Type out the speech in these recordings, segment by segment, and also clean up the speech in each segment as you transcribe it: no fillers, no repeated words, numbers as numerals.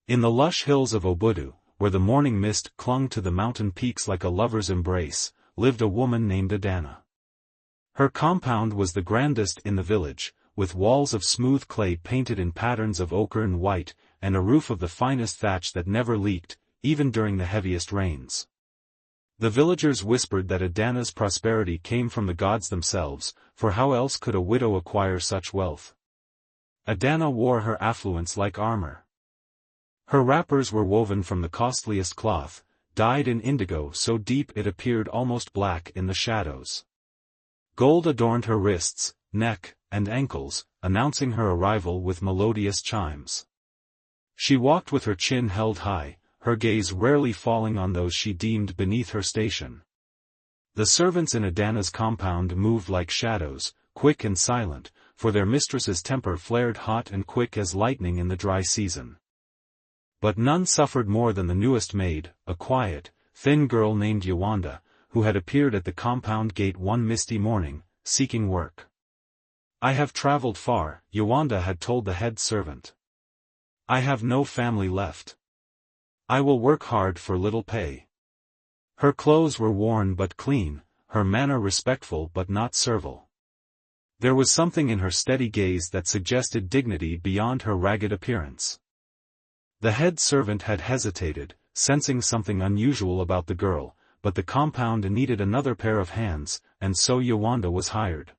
In the lush hills of Obudu, where the morning mist clung to the mountain peaks like a lover's embrace, lived a woman named Adanna. Her compound was the grandest in the village, with walls of smooth clay painted in patterns of ochre and white, and a roof of the finest thatch that never leaked, even during the heaviest rains. The villagers whispered that Adanna's prosperity came from the gods themselves, for how else could a widow acquire such wealth? Adanna wore her affluence like armor. Her wrappers were woven from the costliest cloth, dyed in indigo so deep it appeared almost black in the shadows. Gold adorned her wrists, neck, and ankles, announcing her arrival with melodious chimes. She walked with her chin held high, her gaze rarely falling on those she deemed beneath her station. The servants in Adanna's compound moved like shadows, quick and silent, for their mistress's temper flared hot and quick as lightning in the dry season. But none suffered more than the newest maid, a quiet, thin girl named Yewande, who had appeared at the compound gate one misty morning, seeking work. "I have traveled far," Yewande had told the head servant. "I have no family left. I will work hard for little pay." Her clothes were worn but clean, her manner respectful but not servile. There was something in her steady gaze that suggested dignity beyond her ragged appearance. The head servant had hesitated, sensing something unusual about the girl, but the compound needed another pair of hands, and so Yewande was hired.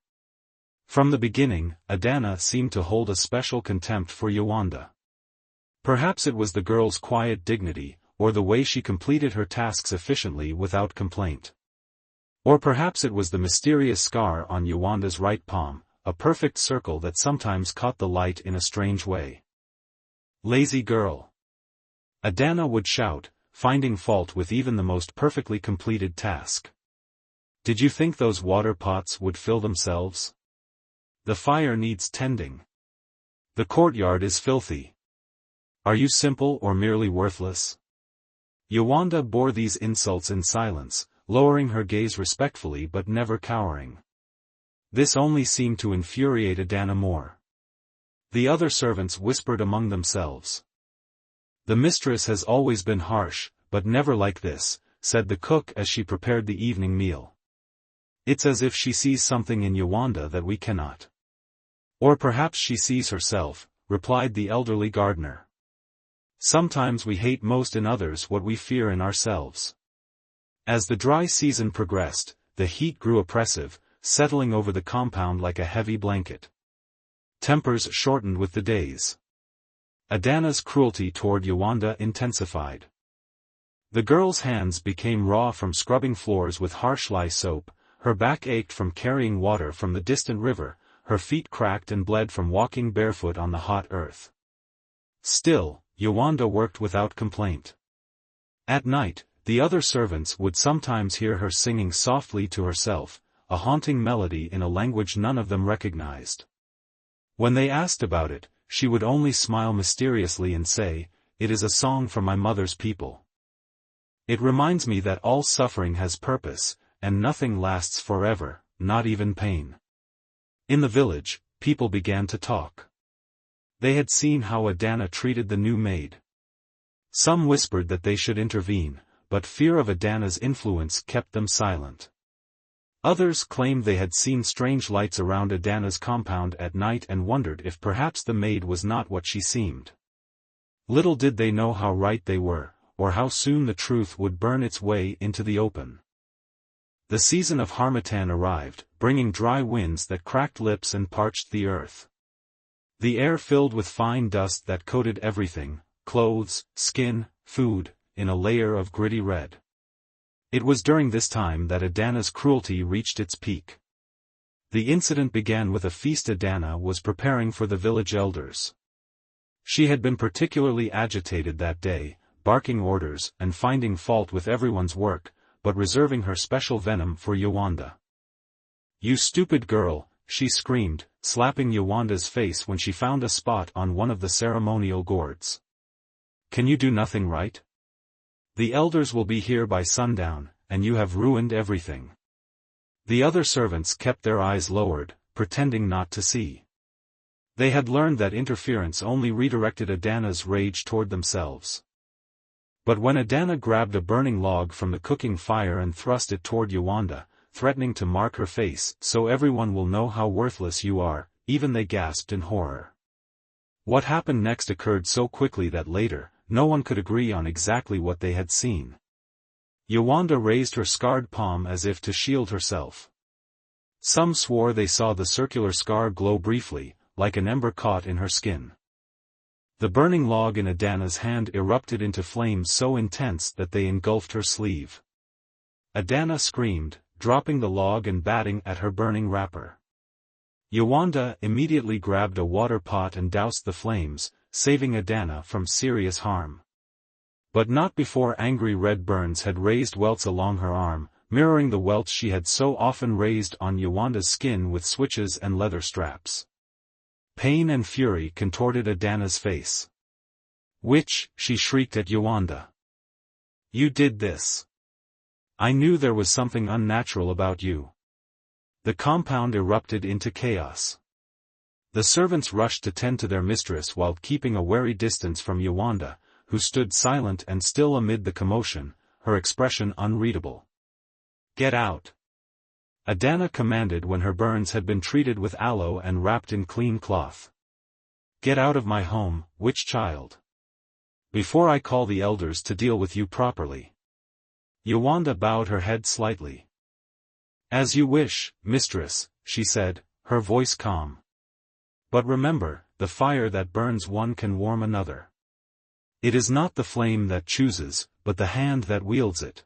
From the beginning, Adanna seemed to hold a special contempt for Yewande. Perhaps it was the girl's quiet dignity, or the way she completed her tasks efficiently without complaint. Or perhaps it was the mysterious scar on Yewande's right palm, a perfect circle that sometimes caught the light in a strange way. "Lazy girl!" Adanna would shout, finding fault with even the most perfectly completed task. "Did you think those water pots would fill themselves? The fire needs tending. The courtyard is filthy. Are you simple or merely worthless?" Yewande bore these insults in silence, lowering her gaze respectfully but never cowering. This only seemed to infuriate Adanna more. The other servants whispered among themselves. "The mistress has always been harsh, but never like this," said the cook as she prepared the evening meal. "It's as if she sees something in Yewande that we cannot." "Or perhaps she sees herself," replied the elderly gardener. "Sometimes we hate most in others what we fear in ourselves." As the dry season progressed, the heat grew oppressive, settling over the compound like a heavy blanket. Tempers shortened with the days. Adanna's cruelty toward Yewande intensified. The girl's hands became raw from scrubbing floors with harsh lye soap, her back ached from carrying water from the distant river, her feet cracked and bled from walking barefoot on the hot earth. Still, Yewande worked without complaint. At night, the other servants would sometimes hear her singing softly to herself, a haunting melody in a language none of them recognized. When they asked about it, she would only smile mysteriously and say, "It is a song from my mother's people. It reminds me that all suffering has purpose, and nothing lasts forever, not even pain." In the village, people began to talk. They had seen how Adanna treated the new maid. Some whispered that they should intervene, but fear of Adanna's influence kept them silent. Others claimed they had seen strange lights around Adanna's compound at night and wondered if perhaps the maid was not what she seemed. Little did they know how right they were, or how soon the truth would burn its way into the open. The season of harmattan arrived, bringing dry winds that cracked lips and parched the earth. The air filled with fine dust that coated everything, clothes, skin, food, in a layer of gritty red. It was during this time that Adanna's cruelty reached its peak. The incident began with a feast Adanna was preparing for the village elders. She had been particularly agitated that day, barking orders and finding fault with everyone's work, but reserving her special venom for Yewande. "You stupid girl," she screamed, slapping Yewande's face when she found a spot on one of the ceremonial gourds. "Can you do nothing right? The elders will be here by sundown, and you have ruined everything." The other servants kept their eyes lowered, pretending not to see. They had learned that interference only redirected Adanna's rage toward themselves. But when Adanna grabbed a burning log from the cooking fire and thrust it toward Yewande, threatening to mark her face, "So everyone will know how worthless you are," even they gasped in horror. What happened next occurred so quickly that later, no one could agree on exactly what they had seen. Yewande raised her scarred palm as if to shield herself. Some swore they saw the circular scar glow briefly, like an ember caught in her skin. The burning log in Adanna's hand erupted into flames so intense that they engulfed her sleeve. Adanna screamed, dropping the log and batting at her burning wrapper. Yewande immediately grabbed a water pot and doused the flames, saving Adanna from serious harm. But not before angry red burns had raised welts along her arm, mirroring the welts she had so often raised on Yewande's skin with switches and leather straps. Pain and fury contorted Adanna's face. "Witch," she shrieked at Yewande. "You did this. I knew there was something unnatural about you." The compound erupted into chaos. The servants rushed to tend to their mistress while keeping a wary distance from Yewande, who stood silent and still amid the commotion, her expression unreadable. "Get out!" Adanna commanded when her burns had been treated with aloe and wrapped in clean cloth. "Get out of my home, witch child. Before I call the elders to deal with you properly." Yewande bowed her head slightly. "As you wish, mistress," she said, her voice calm. "But remember, the fire that burns one can warm another. It is not the flame that chooses, but the hand that wields it."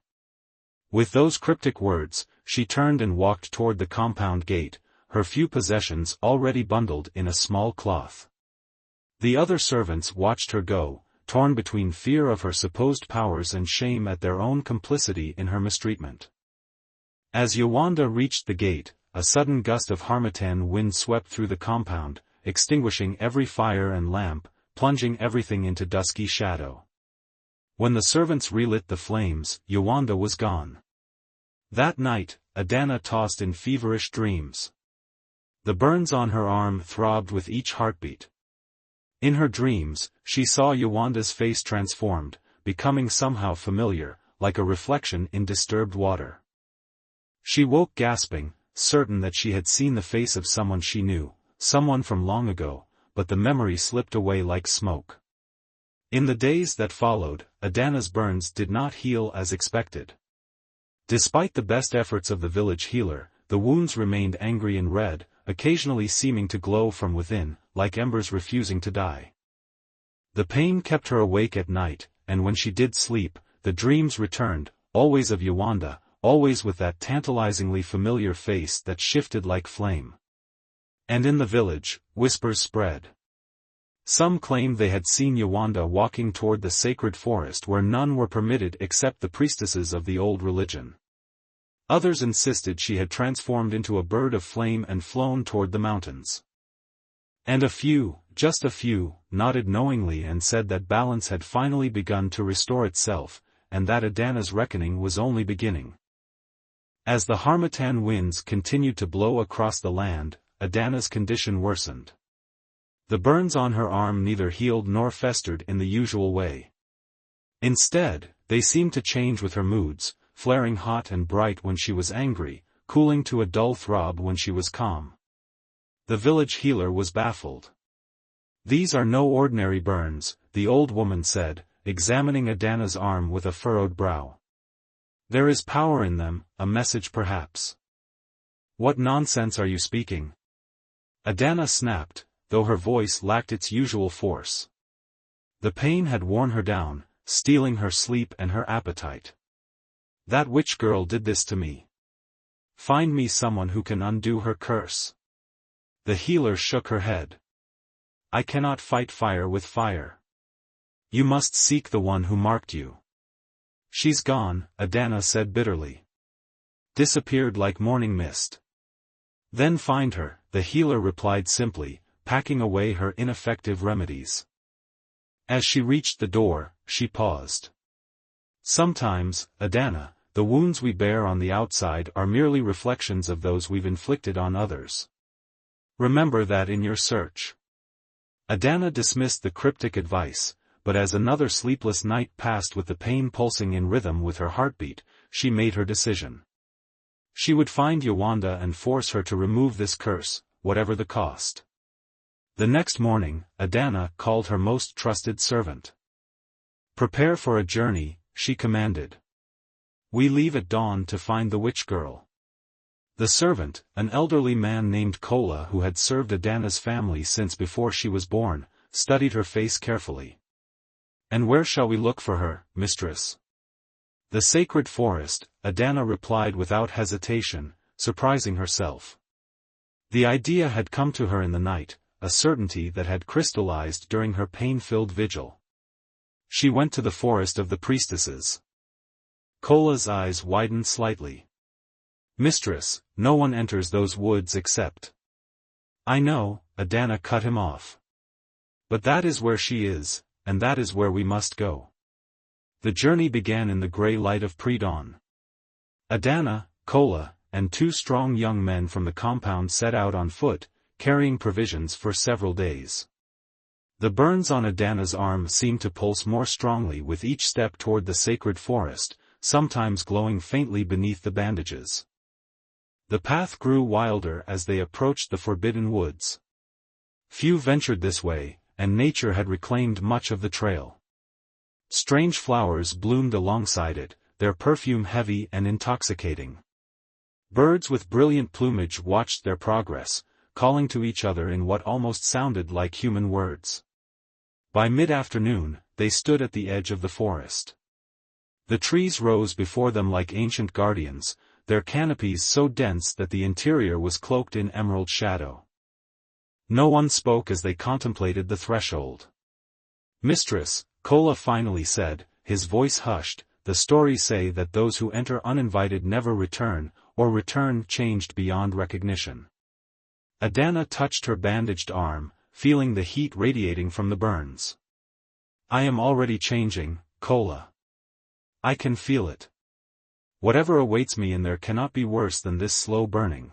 With those cryptic words, she turned and walked toward the compound gate, her few possessions already bundled in a small cloth. The other servants watched her go, torn between fear of her supposed powers and shame at their own complicity in her mistreatment. As Yewande reached the gate, a sudden gust of harmattan wind swept through the compound, extinguishing every fire and lamp, plunging everything into dusky shadow. When the servants relit the flames, Yewande was gone. That night, Adanna tossed in feverish dreams. The burns on her arm throbbed with each heartbeat. In her dreams, she saw Yewande's face transformed, becoming somehow familiar, like a reflection in disturbed water. She woke gasping, certain that she had seen the face of someone she knew, someone from long ago, but the memory slipped away like smoke. In the days that followed, Adanna's burns did not heal as expected. Despite the best efforts of the village healer, the wounds remained angry and red, occasionally seeming to glow from within, like embers refusing to die. The pain kept her awake at night, and when she did sleep, the dreams returned, always of Yewande, always with that tantalizingly familiar face that shifted like flame. And in the village, whispers spread. Some claimed they had seen Yewande walking toward the sacred forest where none were permitted except the priestesses of the old religion. Others insisted she had transformed into a bird of flame and flown toward the mountains. And a few, just a few, nodded knowingly and said that balance had finally begun to restore itself, and that Adanna's reckoning was only beginning. As the harmattan winds continued to blow across the land, Adanna's condition worsened. The burns on her arm neither healed nor festered in the usual way. Instead, they seemed to change with her moods, flaring hot and bright when she was angry, cooling to a dull throb when she was calm. The village healer was baffled. "These are no ordinary burns," the old woman said, examining Adanna's arm with a furrowed brow. "There is power in them, a message perhaps." "What nonsense are you speaking?" Adanna snapped, though her voice lacked its usual force. The pain had worn her down, stealing her sleep and her appetite. "That witch girl did this to me. Find me someone who can undo her curse." The healer shook her head. "I cannot fight fire with fire. You must seek the one who marked you." "She's gone," Adanna said bitterly. "Disappeared like morning mist." "Then find her," the healer replied simply, packing away her ineffective remedies. As she reached the door, she paused. "Sometimes, Adanna, the wounds we bear on the outside are merely reflections of those we've inflicted on others. Remember that in your search." Adanna dismissed the cryptic advice, but as another sleepless night passed with the pain pulsing in rhythm with her heartbeat, she made her decision. She would find Yewande and force her to remove this curse, whatever the cost. The next morning, Adanna called her most trusted servant. "Prepare for a journey," she commanded. "We leave at dawn to find the witch girl." The servant, an elderly man named Kola who had served Adanna's family since before she was born, studied her face carefully. "And where shall we look for her, mistress?" "The sacred forest," Adanna replied without hesitation, surprising herself. The idea had come to her in the night, a certainty that had crystallized during her pain-filled vigil. She went to the forest of the priestesses. Kola's eyes widened slightly. "Mistress, no one enters those woods except—" "I know," Adanna cut him off. "But that is where she is, and that is where we must go." The journey began in the gray light of pre-dawn. Adanna, Kola, and two strong young men from the compound set out on foot, carrying provisions for several days. The burns on Adanna's arm seemed to pulse more strongly with each step toward the sacred forest, sometimes glowing faintly beneath the bandages. The path grew wilder as they approached the forbidden woods. Few ventured this way, and nature had reclaimed much of the trail. Strange flowers bloomed alongside it, their perfume heavy and intoxicating. Birds with brilliant plumage watched their progress, calling to each other in what almost sounded like human words. By mid-afternoon, they stood at the edge of the forest. The trees rose before them like ancient guardians, their canopies so dense that the interior was cloaked in emerald shadow. No one spoke as they contemplated the threshold. "Mistress," Kola finally said, his voice hushed, "the stories say that those who enter uninvited never return, or return changed beyond recognition." Adanna touched her bandaged arm, feeling the heat radiating from the burns. "I am already changing, Kola. I can feel it. Whatever awaits me in there cannot be worse than this slow burning."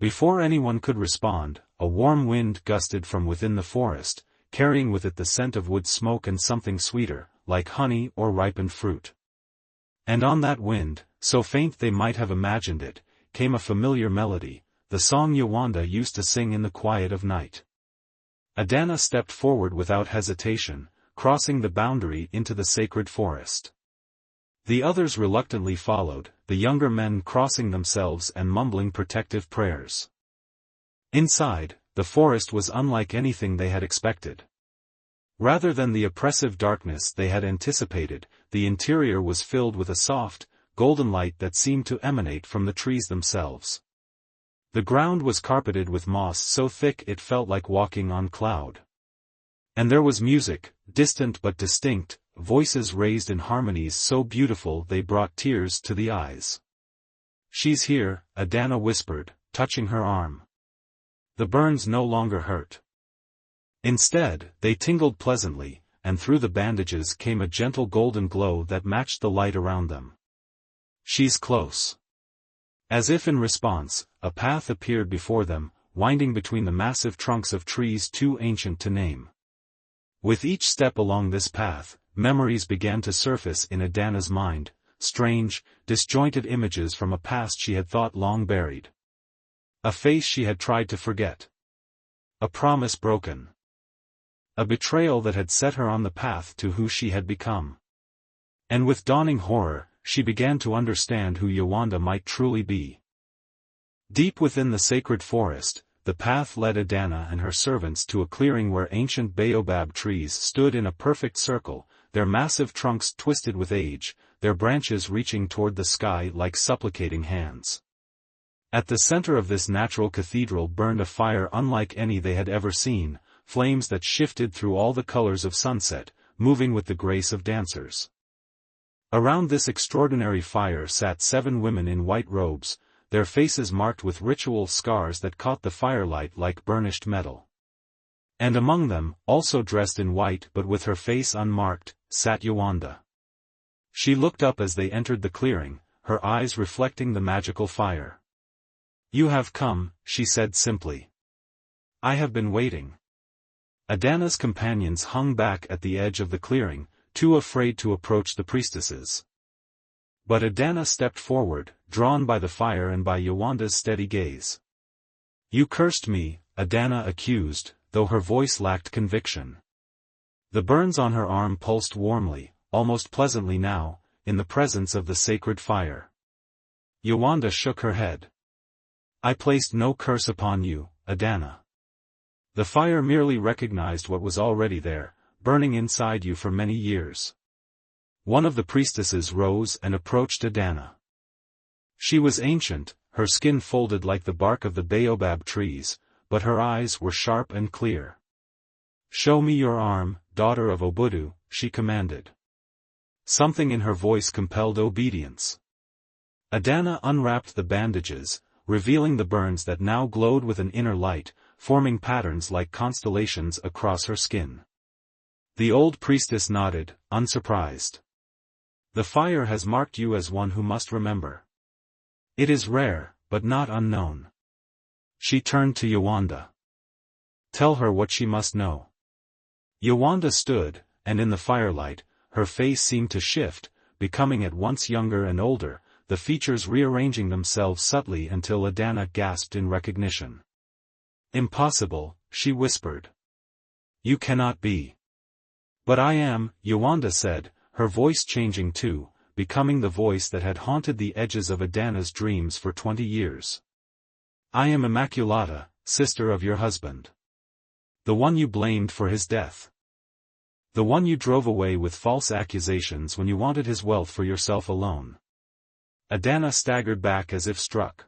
Before anyone could respond, a warm wind gusted from within the forest, carrying with it the scent of wood smoke and something sweeter, like honey or ripened fruit. And on that wind, so faint they might have imagined it, came a familiar melody, the song Yewande used to sing in the quiet of night. Adanna stepped forward without hesitation, crossing the boundary into the sacred forest. The others reluctantly followed, the younger men crossing themselves and mumbling protective prayers. Inside, the forest was unlike anything they had expected. Rather than the oppressive darkness they had anticipated, the interior was filled with a soft, golden light that seemed to emanate from the trees themselves. The ground was carpeted with moss so thick it felt like walking on cloud. And there was music, distant but distinct, voices raised in harmonies so beautiful they brought tears to the eyes. "She's here," Adanna whispered, touching her arm. The burns no longer hurt. Instead, they tingled pleasantly, and through the bandages came a gentle golden glow that matched the light around them. "She's close." As if in response, a path appeared before them, winding between the massive trunks of trees too ancient to name. With each step along this path, memories began to surface in Adanna's mind, strange, disjointed images from a past she had thought long buried. A face she had tried to forget. A promise broken. A betrayal that had set her on the path to who she had become. And with dawning horror, she began to understand who Yewande might truly be. Deep within the sacred forest, the path led Adanna and her servants to a clearing where ancient baobab trees stood in a perfect circle, their massive trunks twisted with age, their branches reaching toward the sky like supplicating hands. At the center of this natural cathedral burned a fire unlike any they had ever seen, flames that shifted through all the colors of sunset, moving with the grace of dancers. Around this extraordinary fire sat 7 women in white robes, their faces marked with ritual scars that caught the firelight like burnished metal. And among them, also dressed in white but with her face unmarked, sat Yewande. She looked up as they entered the clearing, her eyes reflecting the magical fire. "You have come," she said simply. "I have been waiting." Adanna's companions hung back at the edge of the clearing, too afraid to approach the priestesses. But Adanna stepped forward, drawn by the fire and by Yewande's steady gaze. "You cursed me," Adanna accused, though her voice lacked conviction. The burns on her arm pulsed warmly, almost pleasantly now, in the presence of the sacred fire. Yewande shook her head. "I placed no curse upon you, Adanna. The fire merely recognized what was already there, burning inside you for many years." One of the priestesses rose and approached Adanna. She was ancient, her skin folded like the bark of the baobab trees, but her eyes were sharp and clear. "Show me your arm, daughter of Obudu," she commanded. Something in her voice compelled obedience. Adanna unwrapped the bandages, revealing the burns that now glowed with an inner light, forming patterns like constellations across her skin. The old priestess nodded, unsurprised. "The fire has marked you as one who must remember. It is rare, but not unknown." She turned to Yewande. "Tell her what she must know." Yewande stood, and in the firelight, her face seemed to shift, becoming at once younger and older, the features rearranging themselves subtly until Adanna gasped in recognition. "Impossible," she whispered. "You cannot be." "But I am," Yewande said, her voice changing too, becoming the voice that had haunted the edges of Adanna's dreams for 20 years. "I am Immaculata, sister of your husband. The one you blamed for his death. The one you drove away with false accusations when you wanted his wealth for yourself alone." Adanna staggered back as if struck.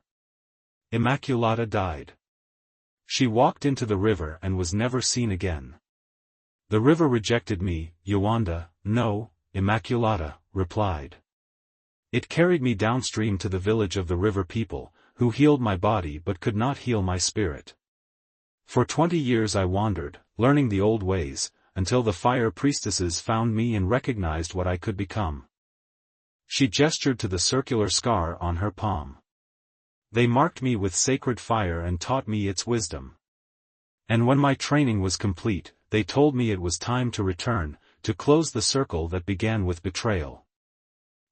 "Immaculata died. She walked into the river and was never seen again." "The river rejected me," Yewande, "No," Immaculata replied. "It carried me downstream to the village of the river people, who healed my body but could not heal my spirit. For 20 years I wandered, learning the old ways, until the fire priestesses found me and recognized what I could become." She gestured to the circular scar on her palm. "They marked me with sacred fire and taught me its wisdom. And when my training was complete, they told me it was time to return, to close the circle that began with betrayal."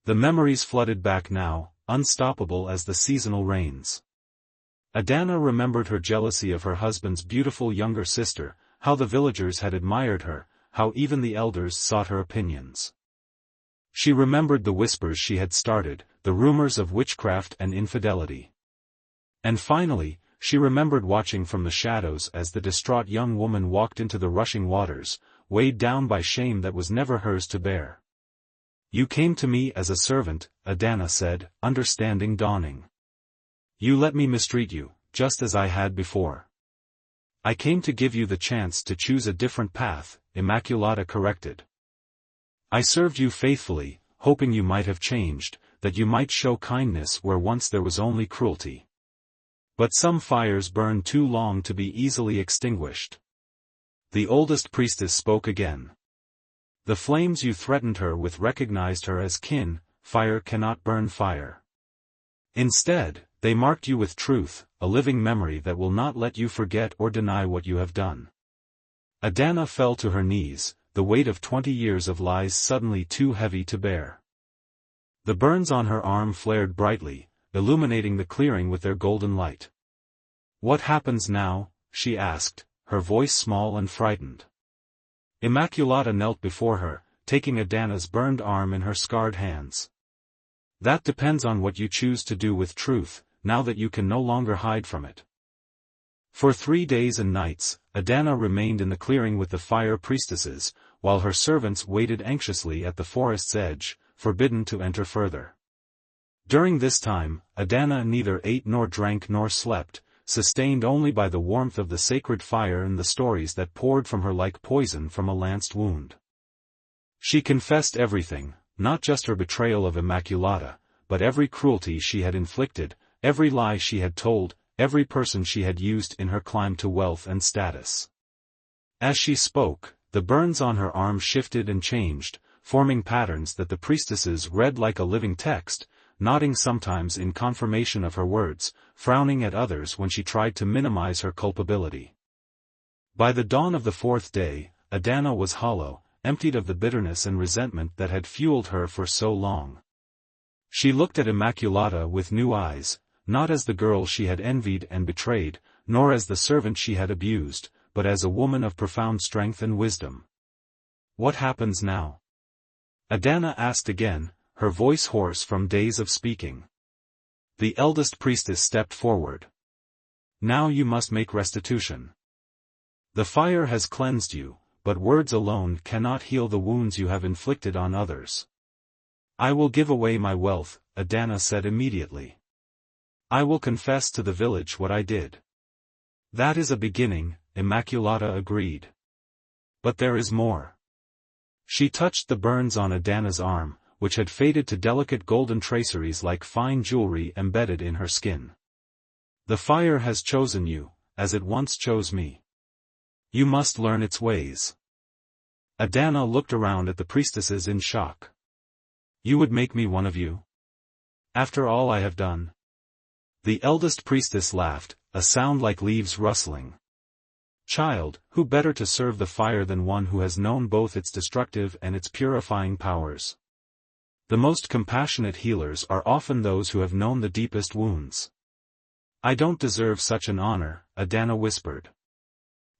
The memories flooded back now, unstoppable as the seasonal rains. Adanna remembered her jealousy of her husband's beautiful younger sister, how the villagers had admired her, how even the elders sought her opinions. She remembered the whispers she had started, the rumors of witchcraft and infidelity. And finally, she remembered watching from the shadows as the distraught young woman walked into the rushing waters, weighed down by shame that was never hers to bear. "You came to me as a servant," Adanna said, understanding dawning. "You let me mistreat you, just as I had before." "I came to give you the chance to choose a different path," Immaculata corrected. "I served you faithfully, hoping you might have changed, that you might show kindness where once there was only cruelty. But some fires burn too long to be easily extinguished." The oldest priestess spoke again. "The flames you threatened her with recognized her as kin. Fire cannot burn fire. Instead, they marked you with truth, a living memory that will not let you forget or deny what you have done." Adanna fell to her knees, the weight of 20 years of lies suddenly too heavy to bear. The burns on her arm flared brightly, illuminating the clearing with their golden light. "What happens now?" she asked, her voice small and frightened. Immaculata knelt before her, taking Adanna's burned arm in her scarred hands. "That depends on what you choose to do with truth, now that you can no longer hide from it." For 3 days and nights, Adanna remained in the clearing with the fire priestesses, while her servants waited anxiously at the forest's edge, forbidden to enter further. During this time, Adanna neither ate nor drank nor slept, sustained only by the warmth of the sacred fire and the stories that poured from her like poison from a lanced wound. She confessed everything, not just her betrayal of Immaculata, but every cruelty she had inflicted, every lie she had told, every person she had used in her climb to wealth and status. As she spoke, the burns on her arm shifted and changed, forming patterns that the priestesses read like a living text, nodding sometimes in confirmation of her words, frowning at others when she tried to minimize her culpability. By the dawn of the fourth day, Adanna was hollow, emptied of the bitterness and resentment that had fueled her for so long. She looked at Immaculata with new eyes, not as the girl she had envied and betrayed, nor as the servant she had abused, but as a woman of profound strength and wisdom. "What happens now?" Adanna asked again, her voice hoarse from days of speaking. The eldest priestess stepped forward. "Now you must make restitution. The fire has cleansed you, but words alone cannot heal the wounds you have inflicted on others." "I will give away my wealth," Adanna said immediately. "I will confess to the village what I did." "That is a beginning," Immaculata agreed. "But there is more." She touched the burns on Adanna's arm, which had faded to delicate golden traceries like fine jewelry embedded in her skin. "The fire has chosen you, as it once chose me. You must learn its ways." Adanna looked around at the priestesses in shock. "You would make me one of you? After all I have done?" The eldest priestess laughed, a sound like leaves rustling. "Child, who better to serve the fire than one who has known both its destructive and its purifying powers? The most compassionate healers are often those who have known the deepest wounds." "I don't deserve such an honor," Adanna whispered.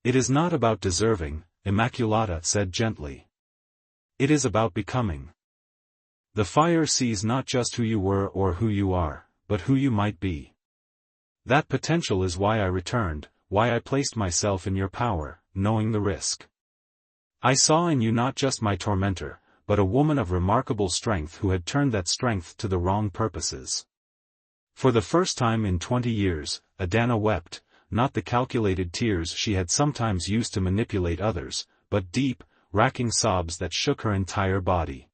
"It is not about deserving," Immaculata said gently. "It is about becoming. The fire sees not just who you were or who you are, but who you might be. That potential is why I returned, why I placed myself in your power, knowing the risk. I saw in you not just my tormentor, but a woman of remarkable strength who had turned that strength to the wrong purposes." For the first time in 20 years, Adanna wept, not the calculated tears she had sometimes used to manipulate others, but deep, racking sobs that shook her entire body.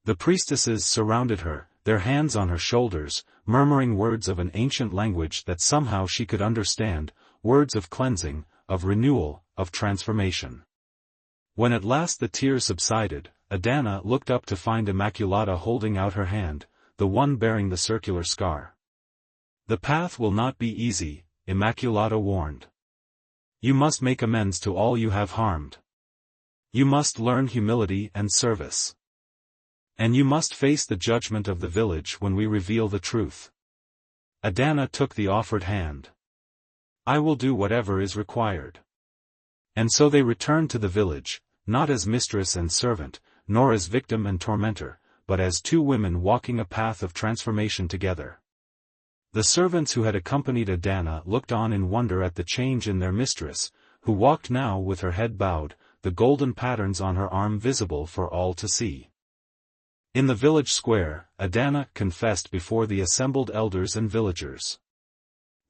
The priestesses surrounded her, their hands on her shoulders, murmuring words of an ancient language that somehow she could understand, words of cleansing, of renewal, of transformation. When at last the tears subsided, Adanna looked up to find Immaculata holding out her hand, the one bearing the circular scar. "The path will not be easy," Immaculata warned. "You must make amends to all you have harmed. You must learn humility and service. And you must face the judgment of the village when we reveal the truth." Adanna took the offered hand. "I will do whatever is required." And so they returned to the village, not as mistress and servant, nor as victim and tormentor, but as two women walking a path of transformation together. The servants who had accompanied Adanna looked on in wonder at the change in their mistress, who walked now with her head bowed, the golden patterns on her arm visible for all to see. In the village square, Adanna confessed before the assembled elders and villagers.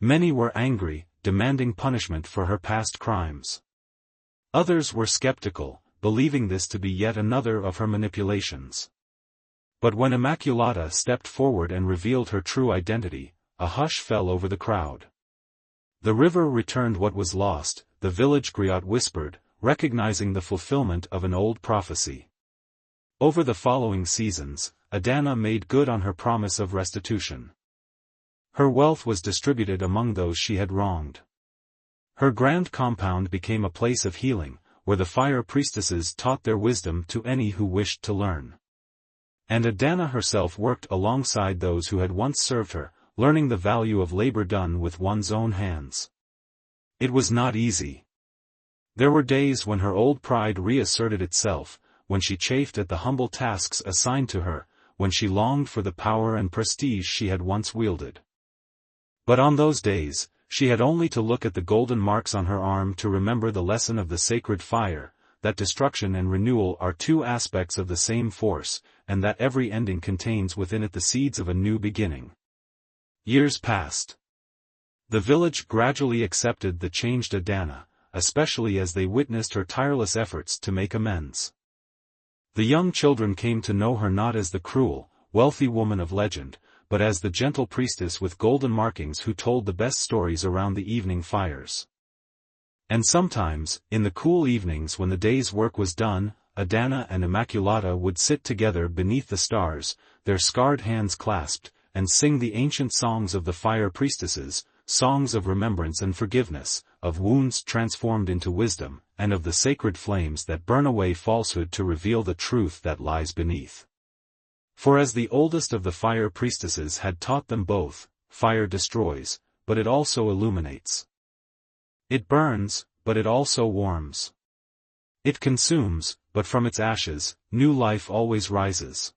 Many were angry, demanding punishment for her past crimes. Others were skeptical, believing this to be yet another of her manipulations. But when Immaculata stepped forward and revealed her true identity, a hush fell over the crowd. "The river returned what was lost," the village griot whispered, recognizing the fulfillment of an old prophecy. Over the following seasons, Adanna made good on her promise of restitution. Her wealth was distributed among those she had wronged. Her grand compound became a place of healing, where the fire priestesses taught their wisdom to any who wished to learn. And Adanna herself worked alongside those who had once served her, learning the value of labor done with one's own hands. It was not easy. There were days when her old pride reasserted itself, when she chafed at the humble tasks assigned to her, when she longed for the power and prestige she had once wielded. But on those days, she had only to look at the golden marks on her arm to remember the lesson of the sacred fire, that destruction and renewal are two aspects of the same force, and that every ending contains within it the seeds of a new beginning. Years passed. The village gradually accepted the changed Adanna, especially as they witnessed her tireless efforts to make amends. The young children came to know her not as the cruel, wealthy woman of legend, but as the gentle priestess with golden markings who told the best stories around the evening fires. And sometimes, in the cool evenings when the day's work was done, Adanna and Immaculata would sit together beneath the stars, their scarred hands clasped, and sing the ancient songs of the fire priestesses, songs of remembrance and forgiveness, of wounds transformed into wisdom, and of the sacred flames that burn away falsehood to reveal the truth that lies beneath. For as the oldest of the fire priestesses had taught them both, fire destroys, but it also illuminates. It burns, but it also warms. It consumes, but from its ashes, new life always rises.